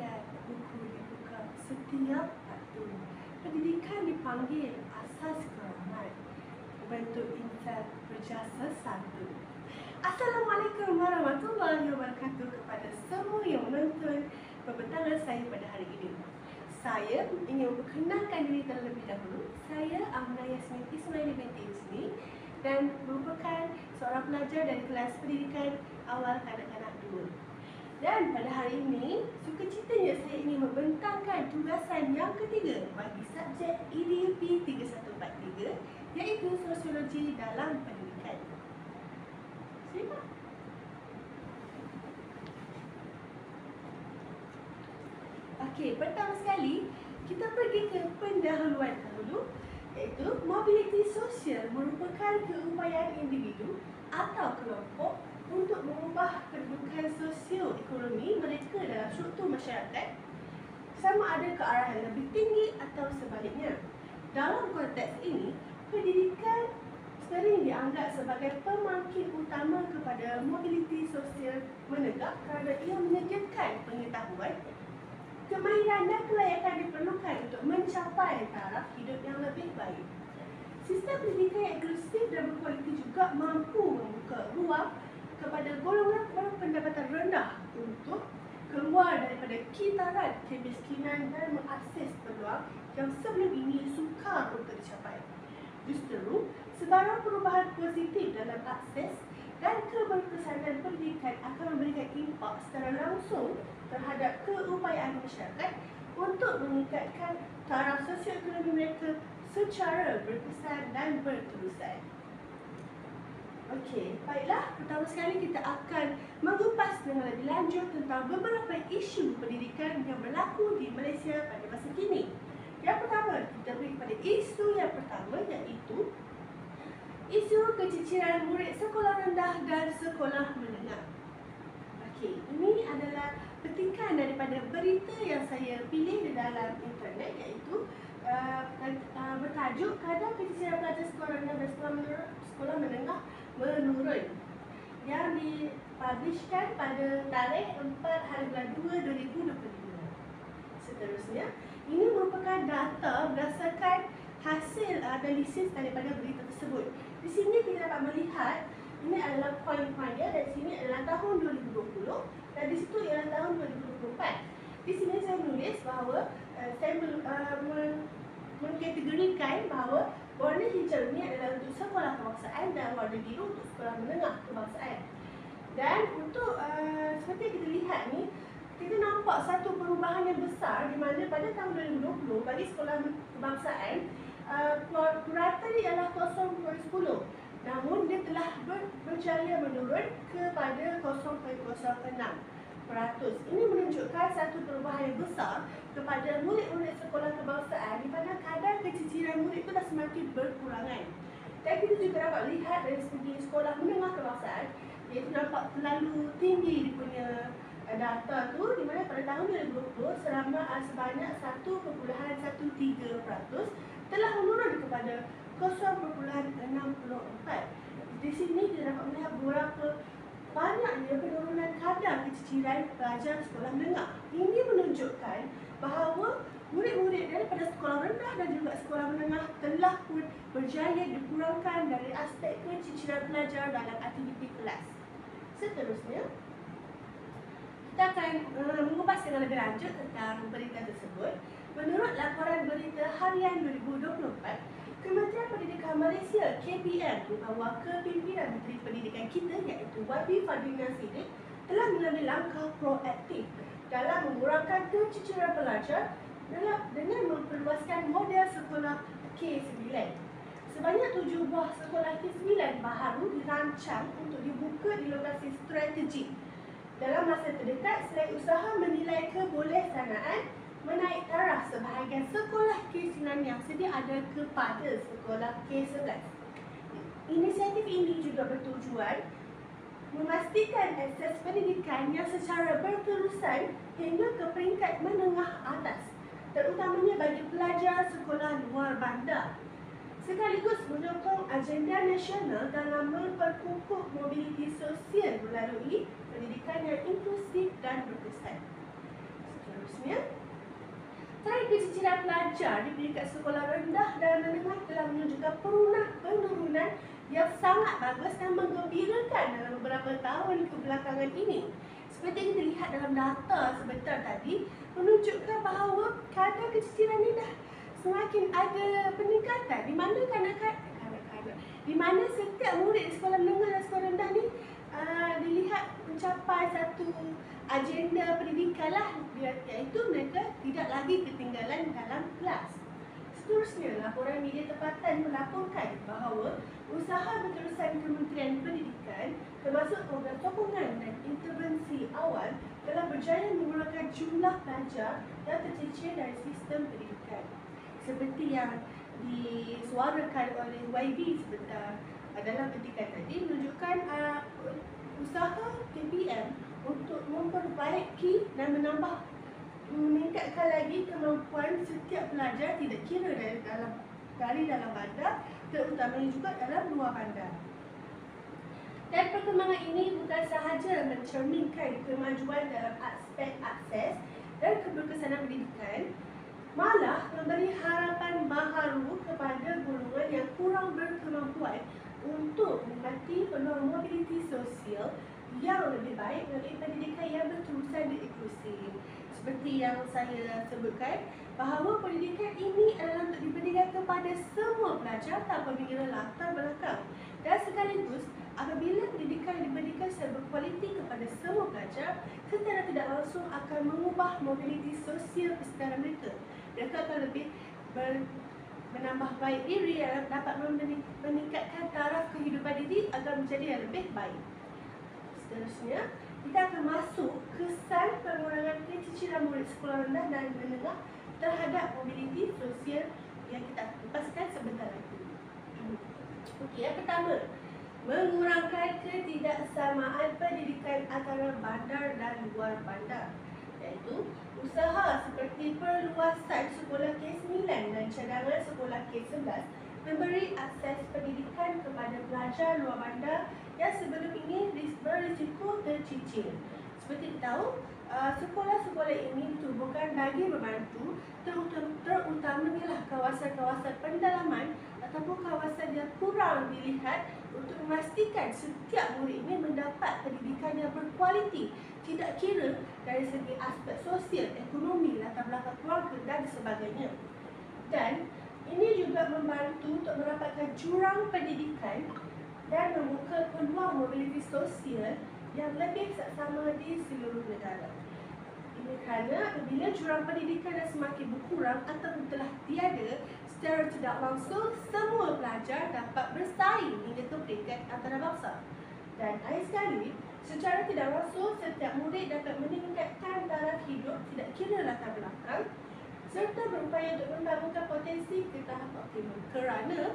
ayat buku dibuka setiap waktu. Pendidikan dipanggil asas keramat. Bentuk insan berjasa satu. Assalamualaikum warahmatullahi wabarakatuh kepada semua yang menonton pembentangan saya pada hari ini. Saya ingin memperkenalkan diri terlebih dahulu. Saya Amna Yasmin Ismaili binti Isni dan merupakan seorang pelajar dari kelas pendidikan awal kanak-kanak 2. Dan pada hari ini, sukacitanya saya ingin membentangkan tugasan yang ketiga bagi subjek EDUP 3143, iaitu Sosiologi dalam Pendidikan. Simak. Okey, pertama sekali kita pergi ke pendahuluan dahulu, iaitu mobiliti sosial merupakan keupayaan individu atau kelompok untuk mengubah kedudukan sosio-ekonomi mereka dalam struktur masyarakat, sama ada ke arah yang lebih tinggi atau sebaliknya. Dalam konteks ini, pendidikan sering dianggap sebagai pemangkin utama kepada mobiliti sosial menegak kerana ia menyediakan pengetahuan, kemahiran dan kelayakan diperlukan untuk mencapai taraf hidup yang lebih baik. Sistem pendidikan yang inklusif dan berkualiti juga mampu membuka ruang kepada golongan berpendapatan rendah untuk keluar daripada kitaran kemiskinan dan mengakses peluang yang sebelum ini sukar untuk dicapai. Justru, sebarang perubahan positif dalam akses dan keberkesanan pendidikan akan memberikan impak secara langsung terhadap keupayaan masyarakat untuk meningkatkan taraf sosioekonomi mereka secara berkesan dan berterusan. Okey, baiklah, pertama sekali kita akan mengupas dengan lebih lanjut tentang beberapa isu pendidikan yang berlaku di Malaysia pada masa kini. Yang pertama, kita pergi kepada isu yang pertama, iaitu isu keciciran murid sekolah rendah dan sekolah menengah. Okey, ini adalah petikan daripada berita yang saya pilih di dalam internet, iaitu bertajuk kadar keciciran pelajar sekolah rendah dan sekolah menengah menurun, yang dipublishkan pada tarikh 4 hari bulan 2 2022. Seterusnya, ini merupakan data berdasarkan hasil analisis daripada berita tersebut. Di sini kita dapat melihat ini adalah poin-poinnya, dan di sini adalah tahun 2020 dan di situ ialah tahun 2024. Di sini saya menulis bahawa saya mengkategorikan bahawa warna hijau ini adalah untuk sekolah kebangsaan dan warna biru untuk sekolah menengah kebangsaan. Dan untuk seperti yang kita lihat ni, kita nampak satu perubahan yang besar di mana pada tahun 2020 bagi sekolah kebangsaan purata dia ialah 0.10, namun dia telah berjaya menurun kepada 0.06%. Ini menunjukkan satu perubahan yang besar kepada murid-murid sekolah kebangsaan di mana kadar keciciran murid itu dah semakin berkurangan. Dan kita juga dapat lihat dari segi sekolah menengah kebangsaan, iaitu nampak terlalu tinggi dia punya data tu, di mana pada tahun 2020 sebanyak 1.13% telah menurun kepada 0.64%. Di sini kita dapat melihat beberapa banyaknya penurunan kadar keciciran pelajar sekolah menengah. Ini menunjukkan bahawa murid-murid daripada sekolah rendah dan juga sekolah menengah telah pun berjaya dikurangkan dari aspek keciciran pelajar dalam aktiviti kelas. Seterusnya, kita akan mengupas dengan lebih lanjut tentang berita tersebut. Menurut laporan berita harian 2024, Kementerian Pendidikan Malaysia KPM di bawah kepimpinan Menteri Pendidikan kita, iaitu Wabi Fadlina Siddiq, telah mengambil langkah proaktif dalam mengurangkan keciciran pelajar dengan memperluaskan model sekolah K9. Sebanyak 7 buah sekolah K9 baru dirancang untuk dibuka di lokasi strategik. Dalam masa terdekat, selain usaha menilai kebolehsanaan menaik taraf sebahagian sekolah K9 yang sedia ada kepada sekolah K11. Inisiatif ini juga bertujuan memastikan akses pendidikan yang secara berterusan hingga ke peringkat menengah atas, terutamanya bagi pelajar sekolah luar bandar, sekaligus menyokong agenda nasional dalam memperkukuh mobiliti sosial melalui pendidikan yang inklusif dan berkesan. Seterusnya, tarikh kecicilan pelajar di peringkat sekolah rendah dan menengah telah menunjukkan penurunan yang sangat bagus dan menggembirakan dalam beberapa tahun kebelakangan ini. Seperti yang kita lihat dalam data sebentar tadi, menunjukkan bahawa kadar kecicilan ini dah semakin ada peningkatan, di mana setiap murid di sekolah menengah dan sekolah rendah ni dilihat mencapai satu agenda pendidikan lah, iaitu mereka tidak lagi ketinggalan dalam kelas. Seterusnya, laporan media tempatan melaporkan bahawa usaha berterusan Kementerian Pendidikan termasuk program sokongan dan intervensi awal telah berjaya mengurangkan jumlah pelajar yang tercicir dari sistem pendidikan. Seperti yang disuarakan oleh YB sebentar dalam petikan tadi, menunjukkan usaha KPM untuk memperbaiki dan meningkatkan lagi kemampuan setiap pelajar, tidak kira dari dalam bandar, terutamanya juga dalam luar bandar. Dan perkembangan ini bukan sahaja mencerminkan kemajuan dalam aspek akses dan keberkesanan pendidikan, malah memberi harapan baharu kepada golongan yang kurang berkemampuan untuk menikmati peluang mobiliti sosial yang lebih baik melalui pendidikan yang berterusan dan inklusif. Seperti yang saya sebutkan, bahawa pendidikan ini adalah untuk diberikan kepada semua pelajar tanpa mengira latar belakang, dan sekaligus apabila pendidikan diberikan secara berkualiti kepada semua pelajar, secara tidak langsung akan mengubah mobiliti sosial kesedaran mereka. Mereka akan lebih menambah baik diri dan dapat meningkatkan taraf kehidupan diri agar menjadi yang lebih baik. Seterusnya, kita akan masuk kesan pengurangan kecicilan murid sekolah rendah dan menengah terhadap mobiliti sosial yang kita lepaskan sebentar lagi. Okey, yang pertama, mengurangkan ketidaksamaan pendidikan antara bandar dan luar bandar, iaitu usaha seperti perluasan sekolah K9 dan cadangan sekolah K11 memberi akses pendidikan kepada pelajar luar bandar yang sebelum ini berisiko tercicir. Seperti kita tahu, sekolah-sekolah ini ditubuhkan bagi membantu terutamanya kawasan-kawasan pendalaman ataupun kawasan yang kurang dilihat untuk memastikan setiap murid ini mendapat pendidikan yang berkualiti, tidak kira dari segi aspek sosial, ekonomi, latar belakang keluarga dan sebagainya. Dan ini juga membantu untuk mendapatkan jurang pendidikan dan membuka peluang mobiliti sosial yang lebih seksama di seluruh negara. Ini kerana apabila jurang pendidikan dah semakin berkurang ataupun telah tiada, secara tidak langsung semua pelajar dapat bersaing hingga ke peringkat antarabangsa. Dan akhir sekali, secara tidak langsung setiap murid dapat meningkatkan taraf hidup tidak kira latar belakang, serta berupaya untuk membangunkan potensi ke tahap optimum. Kerana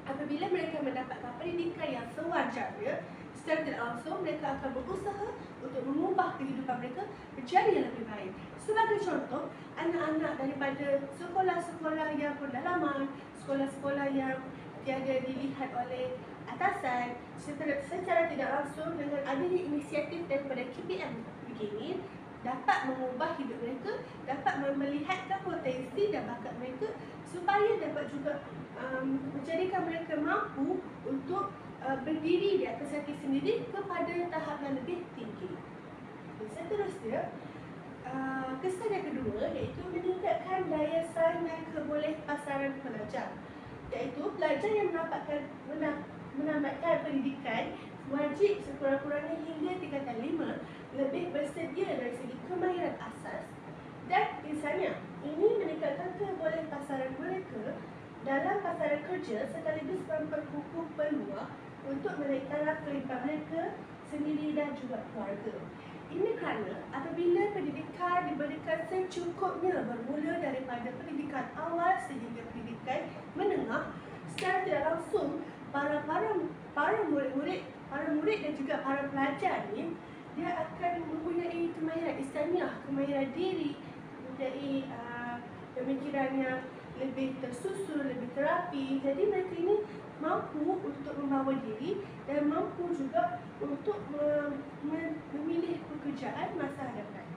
apabila mereka mendapatkan pendidikan yang sewajarnya, secara tidak langsung mereka akan berusaha untuk mengubah kehidupan mereka menjadi yang lebih baik. Sebagai contoh, anak-anak daripada sekolah-sekolah yang pendalaman, sekolah-sekolah yang tiada dilihat oleh atasan, secara tidak langsung dengan adanya inisiatif daripada KPM begini, dapat mengubah hidup mereka, dapat melihatkan potensi dan bakat mereka supaya dapat juga menjadikan mereka mampu untuk berdiri di atas kaki sendiri kepada tahap yang lebih tinggi. Seterusnya, kesan yang kedua iaitu meningkatkan daya saing dan kebolehpasaran pelajar, iaitu pelajar yang menamatkan pendidikan wajib sekurang-kurangnya hingga tingkatan 5 lebih bersedia dari segi kemahiran asas dan misalnya ini meningkatkan kebolehpasaran mereka dalam pasaran kerja sekaligus memperkukuh peluang untuk menaikkan taraf kehidupan mereka sendiri dan juga keluarga. Ini kerana apabila pendidikan diberikan secukupnya bermula daripada pendidikan awal sehingga pendidikan menengah, secara tidak langsung para murid dan juga para pelajar ni dia akan mempunyai kemahiran istamiah, kemahiran diri, mempunyai pemikiran yang lebih tersusun, lebih terapi. Jadi mereka ini mampu untuk membawa diri dan mampu juga untuk memilih pekerjaan masa hadapan.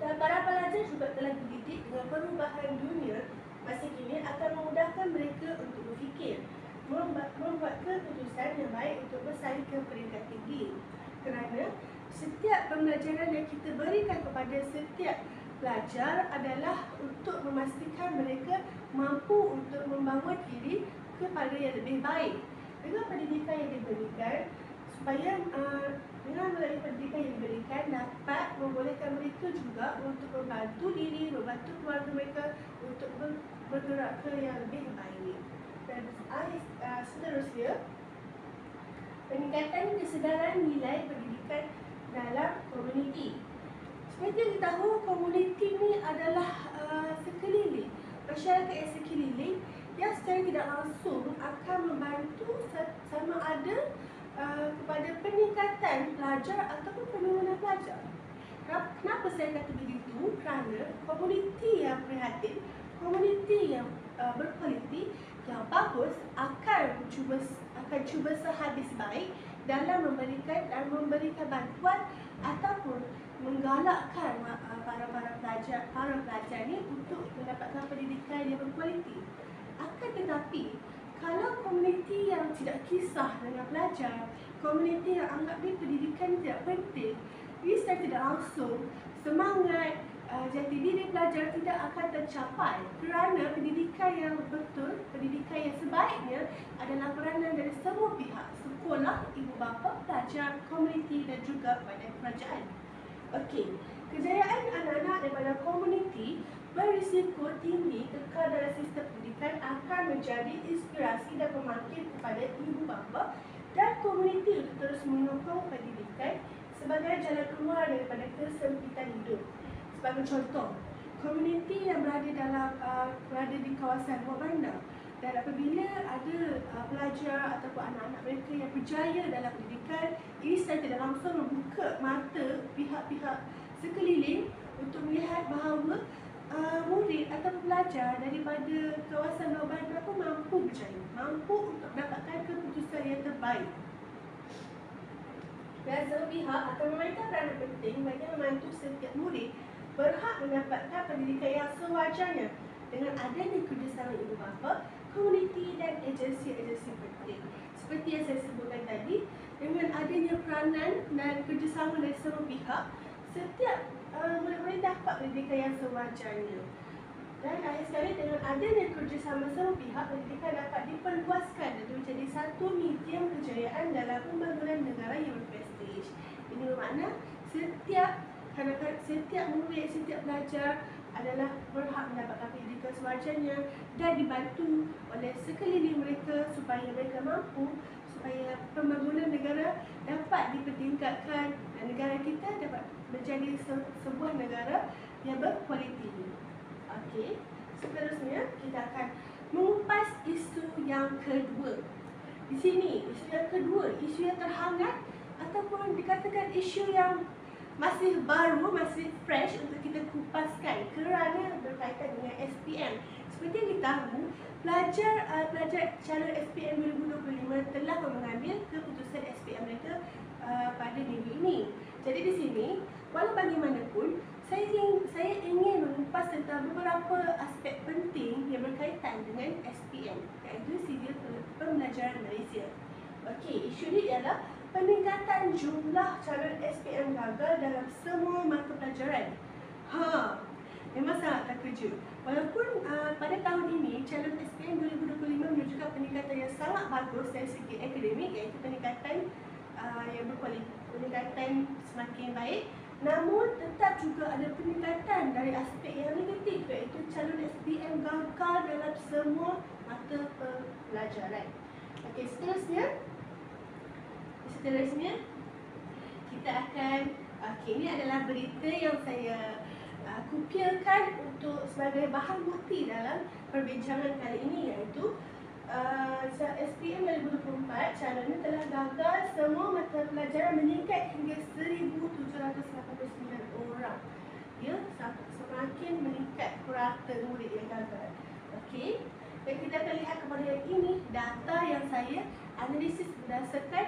Dan para pelajar juga telah dididik dengan perubahan dunia masa kini akan memudahkan mereka untuk berfikir, membuat keputusan yang baik untuk bersaing ke peringkat tinggi. Kerana setiap pembelajaran yang kita berikan kepada setiap pelajar adalah untuk memastikan mereka mampu untuk membawa diri kepada yang lebih baik. Dengan pendidikan yang diberikan, supaya dengan melalui pendidikan yang diberikan dapat membolehkan mereka juga untuk membantu diri, membantu keluarga mereka untuk bergerak ke yang lebih baik. Dan seterusnya, peningkatan kesedaran nilai pendidikan dalam komuniti. Seperti kita tahu, komuniti ni adalah sekeliling, masyarakat yang sekeliling yang secara tidak langsung akan membantu sama ada kepada peningkatan pelajar ataupun penurunan pelajar. Kenapa saya kata begitu? Kerana komuniti yang prihatin, komuniti yang berkualiti, yang bagus akan cuba sehabis baik dalam memberikan bantuan ataupun menggalakkan para pelajar ni untuk mendapatkan pendidikan yang berkualiti. Akan tetapi, kalau komuniti yang tidak kisah dengan pelajar, komuniti yang anggap pendidikan tidak penting, ini secara tidak langsung semangat jati diri pelajar tidak akan tercapai, kerana pendidikan yang betul, pendidikan yang sebaiknya adalah peranan dari semua pihak, sekolah, ibu bapa, pelajar, komuniti dan juga badan kerajaan. Okey, kejayaan anak-anak daripada komuniti berisiko tinggi kekal dalam sistem pendidikan akan menjadi inspirasi dan pembangkit kepada ibu bapa dan komuniti untuk terus menyokong pendidikan sebagai jalan keluar daripada kesempitan hidup. Sebagai contoh, komuniti yang berada di kawasan luar bandar, dan apabila ada pelajar ataupun anak-anak mereka yang berjaya dalam pendidikan, ini secara tidak langsung membuka mata pihak-pihak sekeliling untuk melihat bahawa murid atau pelajar daripada kawasan luar bandar pun mampu berjaya, mampu untuk mendapatkan keputusan yang terbaik. Dan semua pihak akan memainkan peranan penting bagi membantu setiap murid berhak mendapatkan pendidikan yang sewajarnya dengan adanya kerjasama ibu bapa, komuniti dan agensi-agensi penting. Seperti yang saya sebutkan tadi, dengan adanya peranan dan kerjasama dari semua pihak, setiap murid-murid dapat pendidikan yang sewajarnya. Dan akhir sekali, dengan adanya kerjasama semua pihak, pendidikan dapat diperluaskan dan menjadi satu medium kejayaan dalam pembangunan negara yang berprestij. Ini bermakna setiap murid, setiap pelajar adalah berhak mendapatkan pendidikan sewajarnya dan dibantu oleh sekeliling mereka supaya mereka mampu, supaya pembangunan negara dapat dipertingkatkan dan negara kita dapat menjadi sebuah negara yang berkualiti. Okey, seterusnya kita akan mengupas isu yang kedua. Di sini, isu yang kedua, isu yang terhangat ataupun dikatakan isu yang masih baru, masih fresh untuk kita kupaskan kerana berkaitan dengan SPM. Seperti yang kita tahu, pelajar calon SPM 2025 telah mengambil keputusan SPM mereka pada minggu ini. Jadi di sini, walau bagaimanapun, saya ingin mengupas tentang beberapa aspek penting yang berkaitan dengan SPM, iaitu Sidil Pembelajaran Malaysia. Okey, isu ini ialah peningkatan jumlah calon SPM gagal dalam semua mata pelajaran. Memang sangat terkejut. Walaupun pada tahun ini calon SPM 2025 menunjukkan peningkatan yang sangat bagus dari segi akademik, iaitu peningkatan yang berkualiti, peningkatan semakin baik, namun tetap juga ada peningkatan dari aspek yang negatif, iaitu calon SPM gagal dalam semua mata pelajaran. Okey, seterusnya kita akan, ini adalah berita yang saya kupiakan untuk sebagai bahan bukti dalam perbincangan kali ini, iaitu SPM 2024 calonnya telah gagal semua mata pelajaran meningkat hingga 1,789 orang. Ya, semakin meningkat purata murid yang gagal. Okey, dan kita akan lihat kepada ini data yang saya analisis berdasarkan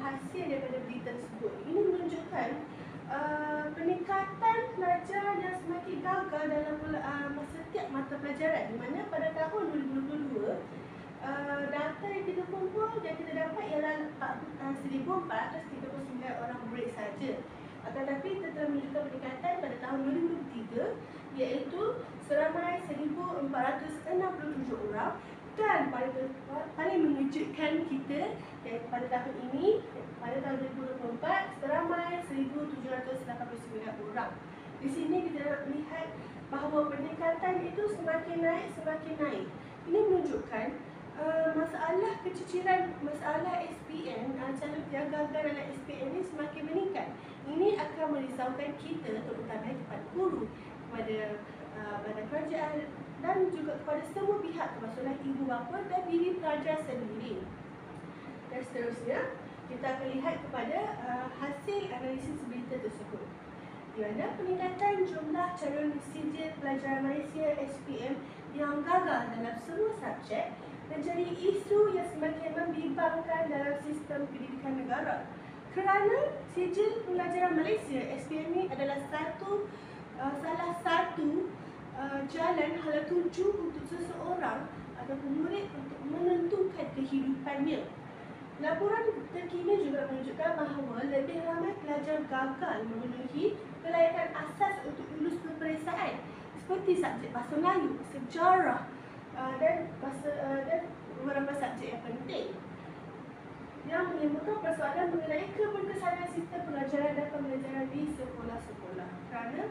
hasil daripada berita tersebut. Ini menunjukkan peningkatan pelajar yang semakin gagal dalam setiap mata pelajaran, di mana pada tahun 2022 data yang kita kumpul dan kita dapat ialah 1,439 orang murid saja. Akan tetapi kita telah menunjukkan peningkatan pada tahun 2023, iaitu seramai 1,467 orang. Dan paling mengejutkan kita, iaitu pada tahun ini, pada tahun 2024, seramai 1,789 orang. Di sini kita dapat melihat bahawa peningkatan itu semakin naik. Ini menunjukkan masalah keciciran, masalah SPM, calon yang gagal dalam SPM ini semakin meningkat. Ini akan merisaukan kita, terutama kepada guru, kepada badan kerajaan dan juga kepada semua pihak, termasuklah ibu bapa dan diri pelajar sendiri. Dan seterusnya, kita akan lihat kepada hasil analisis berita tersebut, di mana peningkatan jumlah calon sijil pelajaran Malaysia SPM yang gagal dalam semua subjek menjadi isu yang semakin membimbangkan dalam sistem pendidikan negara. Kerana sijil pelajaran Malaysia SPM ini adalah salah satu jalan hala tuju untuk seseorang ataupun murid untuk menentukan kehidupannya. Laporan terkini juga menunjukkan bahawa lebih ramai pelajar gagal memenuhi kelayakan asas untuk lulus peperiksaan seperti subjek Bahasa Melayu, sejarah dan beberapa subjek yang penting, yang menimbulkan persoalan mengenai keberkesanan sistem pelajaran dan pembelajaran di sekolah-sekolah. Kerana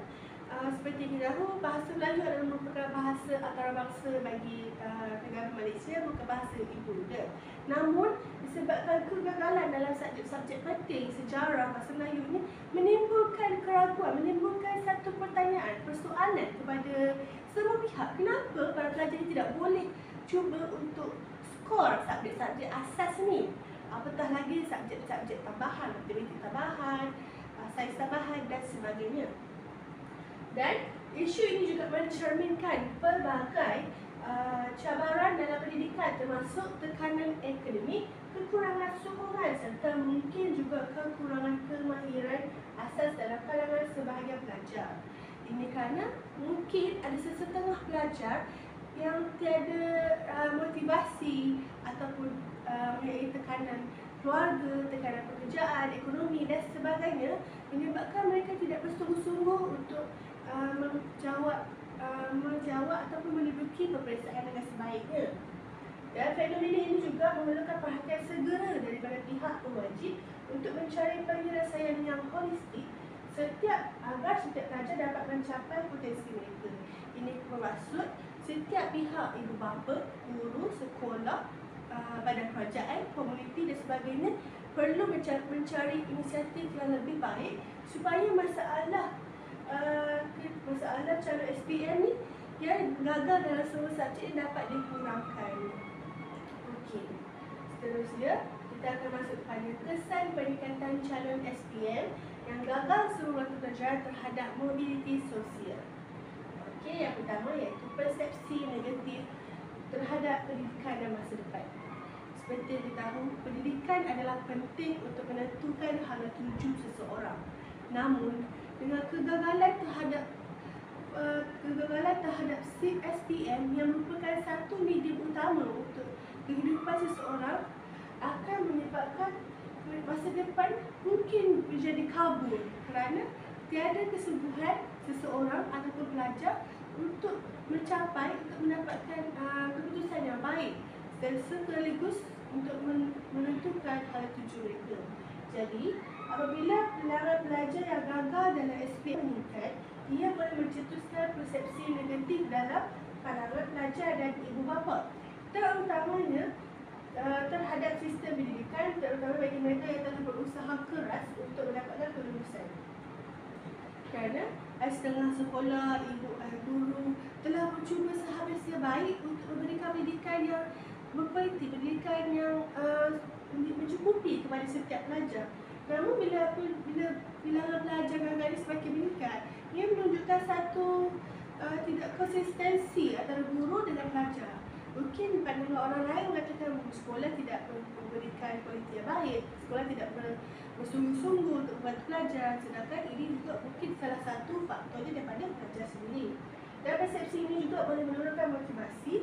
seperti kita tahu, Bahasa Melayu adalah merupakan bahasa antarabangsa bagi negara Malaysia, bukan bahasa ibunda. Namun, disebabkan kegagalan dalam subjek-subjek penting, sejarah, Bahasa Melayu ini menimbulkan keraguan, menimbulkan satu pertanyaan, persoalan kepada semua pihak. Kenapa para pelajar ini tidak boleh cuba untuk skor subjek-subjek asas ni? Apatah lagi subjek-subjek tambahan, matematik tambahan, sains tambahan dan sebagainya. Dan isu ini juga mencerminkan pelbagai cabaran dalam pendidikan, termasuk tekanan akademik, kekurangan sokongan serta mungkin juga kekurangan kemahiran asas dalam kalangan sebahagian pelajar. Ini kerana mungkin ada sesetengah pelajar yang tiada motivasi ataupun mempunyai tekanan keluarga, tekanan pekerjaan, ekonomi dan sebagainya, menyebabkan mereka tidak bersungguh-sungguh untuk menjawab ataupun menduduki peperiksaan dengan sebaiknya. Dan fenomena ini juga memerlukan perhatian segera daripada pihak pewajib untuk mencari penyelesaian yang holistik agar setiap pelajar dapat mencapai potensi mereka. Ini bermaksud setiap pihak, ibu bapa, guru, sekolah, badan kerajaan, komuniti dan sebagainya perlu mencari inisiatif yang lebih baik supaya masalah calon SPM ni yang gagal dalam semua subjek dapat dikurangkan. Okey. Seterusnya, kita akan masuk kepada kesan peningkatan calon SPM yang gagal seluruh mata pelajaran terhadap mobiliti sosial. Okey, yang pertama iaitu persepsi negatif terhadap pendidikan dan masa depan. Seperti yang kita tahu, pendidikan adalah penting untuk menentukan hala tuju seseorang. Namun, dengan kegagalan terhadap SIP SPM yang merupakan satu medium utama untuk kehidupan seseorang, akan menyebabkan masa depan mungkin menjadi kabur kerana tiada kesungguhan seseorang ataupun pelajar untuk mendapatkan keputusan yang baik dan sekaligus untuk menentukan hala tuju mereka. Jadi, apabila bilangan pelajar yang gagal dalam SPM meningkat, ia boleh mencetuskan persepsi negatif dalam pandangan pelajar dan ibu bapa, terutamanya terhadap sistem pendidikan, terutama bagi mereka yang telah berusaha keras untuk mendapatkan kelulusan. Kerana setengah sekolah, guru telah mencuba sehabis baik untuk memberikan pendidikan yang berkualiti, pendidikan yang mencukupi kepada setiap pelajar. Namun bila bilangan pelajar gagal ini semakin meningkat, ia menunjukkan satu tidak konsistensi antara guru dengan pelajar. Mungkin pandangan orang lain mengatakan sekolah tidak memberikan kualiti yang baik, sekolah tidak bersungguh-sungguh untuk membantu pelajar, sedangkan ini juga mungkin salah satu faktornya daripada pelajar sendiri. Dan persepsi ini juga boleh menurunkan motivasi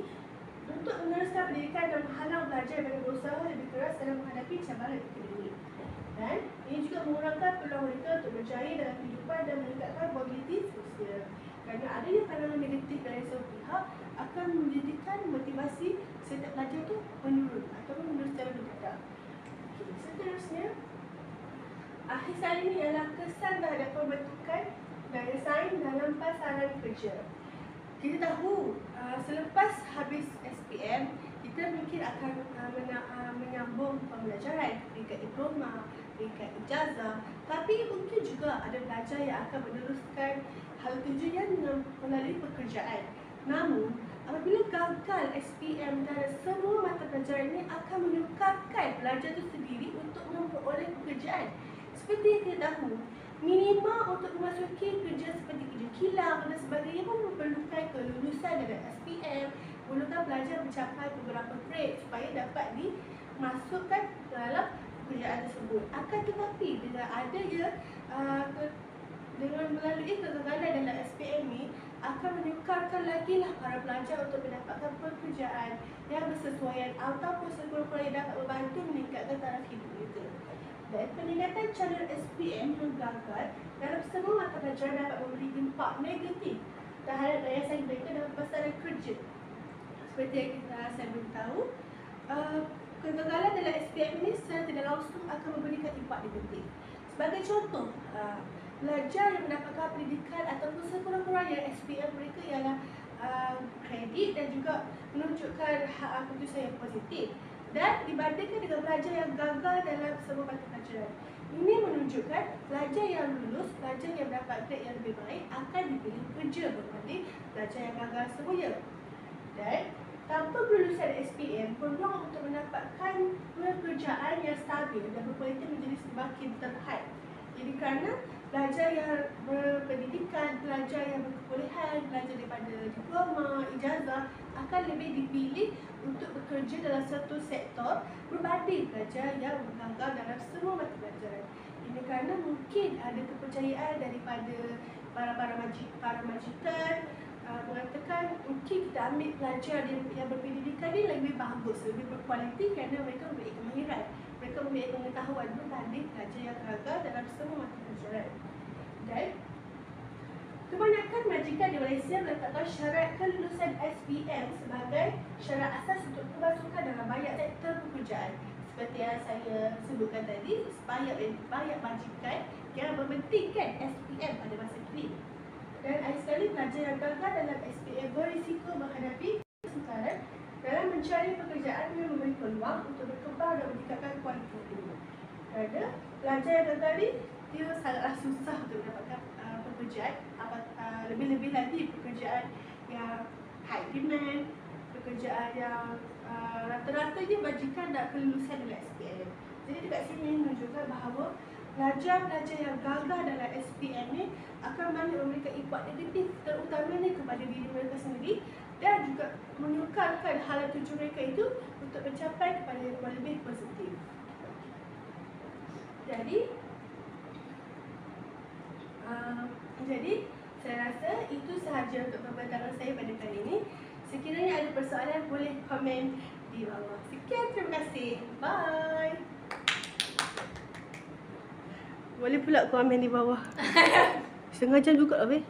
untuk meneruskan pendidikan dan menghalang pelajar daripada berusaha lebih keras dalam menghadapi cabaran akademik. Dan ini juga mengurangkan peluang mereka untuk berjaya dalam kehidupan dan meningkatkan mobiliti sosial. Kerana adanya pandangan negatif dari sebuah pihak akan menjadikan motivasi setiap pelajar itu menurun ataupun menurun secara mendadak. Okay, seterusnya, akhir sekali ini ialah kesan terhadap pembentukan daya saing dalam pasaran kerja. Kita tahu selepas habis SPM, kita mungkin akan menyambung pembelajaran peringkat diploma, peringkat ijazah. Tapi mungkin juga ada pelajar yang akan meneruskan hal tujuan melalui pekerjaan. Namun, apabila gagal SPM dan semua mata pelajaran ini akan menyukarkan pelajar itu sendiri untuk memperoleh pekerjaan. Seperti yang kita tahu, minimal untuk memasuki kerja seperti kerja kilang dan sebagainya pun memerlukan kelulusan dalam SPM, memerlukan pelajar mencapai beberapa grade supaya dapat dimasukkan dalam pekerjaan tersebut. Akan tetapi bila adanya dengan melalui kegagalan dalam SPM ni akan menyukarkan lagi lah para pelajar untuk mendapatkan pekerjaan yang bersesuaian ataupun sekurang-kurangnya dapat membantu meningkatkan taraf hidup mereka. Dan peningkatan calon SPM yang gagal dalam semua mata pelajaran dapat memberi impak negatif terhadap daya saing mereka dalam pasaran kerja. Seperti yang kita selalu tahu, kegagalan dalam SPM ini secara tidak langsung akan memberikan impak negatif. Sebagai contoh, pelajar yang mendapatkan pendidikan ataupun sekurang-kurangnya SPM mereka ialah kredit dan juga menunjukkan keputusan yang positif. Dan dibandingkan dengan pelajar yang gagal dalam semua mata pelajaran, ini menunjukkan pelajar yang lulus, pelajar yang mendapat grade yang lebih baik akan dipilih kerja berbanding pelajar yang gagal semuanya. Dan tanpa kelulusan SPM, peluang untuk mendapatkan pekerjaan yang stabil dan berkualiti menjadi semakin terhad. Jadi kerana pelajar yang berpendidikan, pelajar yang berkebolehan, pelajar daripada diploma, ijazah akan lebih dipilih untuk bekerja dalam satu sektor berbanding pelajar yang gagal dalam semua mata pelajaran. Ini kerana mungkin ada kepercayaan daripada para majikan mengatakan mungkin kita ambil pelajar yang berpendidikan ni lebih bagus, lebih berkualiti kerana mereka memiliki kemahiran, mereka memiliki pengetahuan berbanding pelajar yang gagal dalam semua mata pelajaran. Dan kebanyakan majikan di Malaysia meletakkan syarat kelulusan SPM sebagai syarat asas untuk kemasukan dalam banyak sektor pekerjaan. Seperti yang saya sebutkan tadi, banyak majikan yang mementingkan SPM pada masa kini. Dan akhir sekali, pelajar yang gagal dalam SPM berisiko menghadapi kesukaran dalam mencari pekerjaan yang memberi peluang untuk berkembang dan meningkatkan kualiti hidup. Kerana pelajar yang gagal ni, dia sangatlah susah untuk mendapatkan pekerjaan, lebih-lebih lagi pekerjaan yang high demand, pekerjaan yang rata-ratanya majikan tak kelulusan dalam SPM. Jadi dekat sini menunjukkan bahawa pelajar-pelajar yang gagal dalam SPM ni akan banyak memberikan impak negatif, terutamanya kepada diri mereka sendiri dan juga menyukarkan hal tuju mereka itu untuk mencapai kepada yang lebih positif. Jadi saya rasa itu sahaja untuk pembincangan saya pada kali ini. Sekiranya ada persoalan boleh komen di bawah. Sekian, terima kasih. Bye. Boleh pula komen di bawah. Setengah jam juga lah, weh.